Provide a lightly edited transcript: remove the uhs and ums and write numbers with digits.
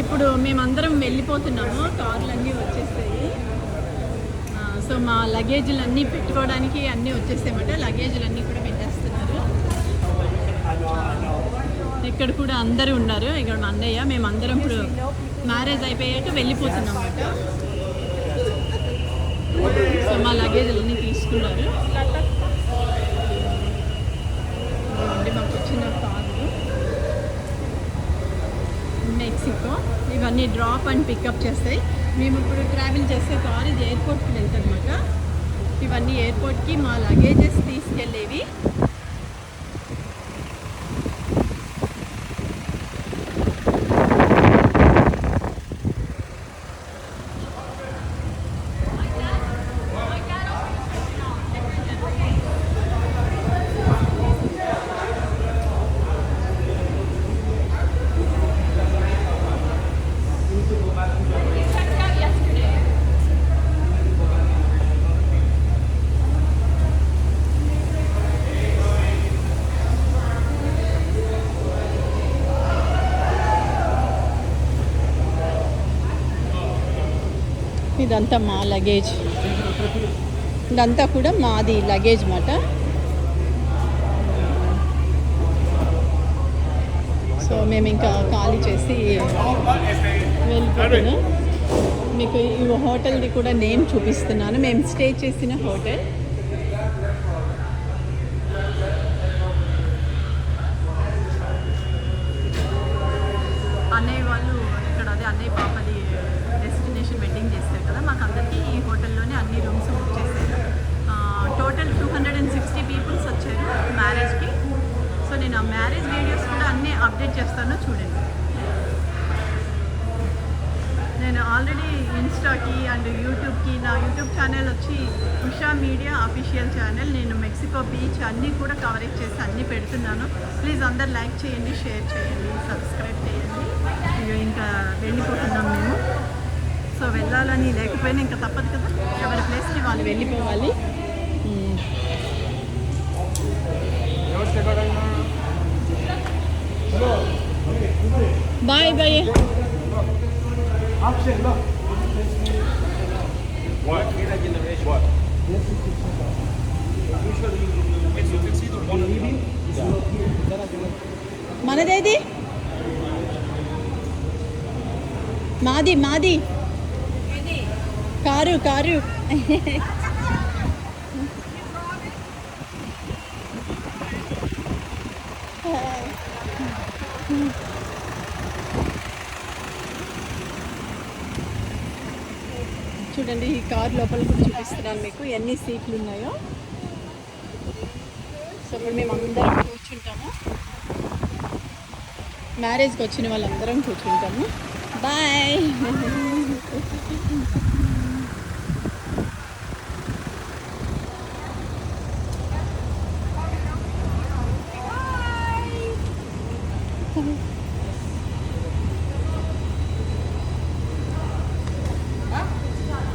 ఇప్పుడు మేమందరం వెళ్ళిపోతున్నాము, కార్లు అన్నీ వచ్చేస్తాయి. సో మా లగేజ్లు అన్నీ పెట్టుకోవడానికి అన్నీ వచ్చేస్తాయన్నమాట. లగేజ్లు అన్నీ కూడా పెట్టేస్తున్నారు. ఇక్కడ కూడా అందరూ ఉన్నారు. ఇక్కడ మా అన్నయ్య, మేమందరం ఇప్పుడు మ్యారేజ్ అయిపోయాక వెళ్ళిపోతున్నాం అన్నమాట. సో మా లగేజ్లు అన్నీ తీసుకున్నారు. మాకు వచ్చిన కార్లు మెక్సికో, ఇవన్నీ డ్రాప్ అండ్ పికప్ చేస్తాయి. మేము ఇప్పుడు ట్రావెల్ చేసే కార్ ఇది ఎయిర్పోర్ట్కి వెళ్తాం అనమాట. ఇవన్నీ ఎయిర్పోర్ట్కి మా లగేజెస్ తీసుకెళ్ళేవి. ఇదంతా మా లగేజ్, ఇదంతా కూడా మాది లగేజ్ మాట. సో మేము ఇంకా ఖాళీ చేసి వెళ్ళిపోతాను. మీకు ఈ హోటల్ది కూడా నేమ్ చూపిస్తున్నాను, మేము స్టే చేసిన హోటల్. అన్నయ్య వాళ్ళు ఇక్కడ, అదే అన్నయ్య పాపది డెస్టినేషన్ వెడ్డింగ్ చేస్తారు కదా, మాకు అందరికీ ఈ హోటల్లోనే అన్ని రూమ్స్ బుక్ చేశారు. టోటల్ 260 పీపుల్స్ వచ్చారు మ్యారేజ్కి. సో నేను ఆ మ్యారేజ్ వీడియోస్ కూడా అన్నీ అప్డేట్ చేస్తాను, చూడండి. నేను ఆల్రెడీ ఇన్స్టాకి అండ్ యూట్యూబ్కి, నా యూట్యూబ్ ఛానల్ వచ్చి ఉషా మీడియా అఫీషియల్ ఛానల్, నేను మెక్సికో బీచ్ అన్నీ కూడా కవరేజ్ చేసి అన్నీ పెడుతున్నాను. ప్లీజ్ అందరు లైక్ చేయండి, షేర్ చేయండి, సబ్స్క్రైబ్ చేయండి. ఇంకా వెళ్ళిపోతున్నాం మేము. సో వెళ్ళాలని లేకపోయినా ఇంకా తప్పదు కదా, ఎవరి ప్లేస్కి వాళ్ళు వెళ్ళిపోవాలి. Bye bye. మనదేది? మాది మాది కారు కారు. చూడండి, ఈ కార్ లోపల కూడా చూపిస్తున్నాను మీకు ఎన్ని సీట్లు ఉన్నాయో. సో ఇప్పుడు మేము అందరం కూర్చుంటాము, మ్యారేజ్కి వచ్చిన వాళ్ళందరం కూర్చుంటాము. బాయ్. Bye.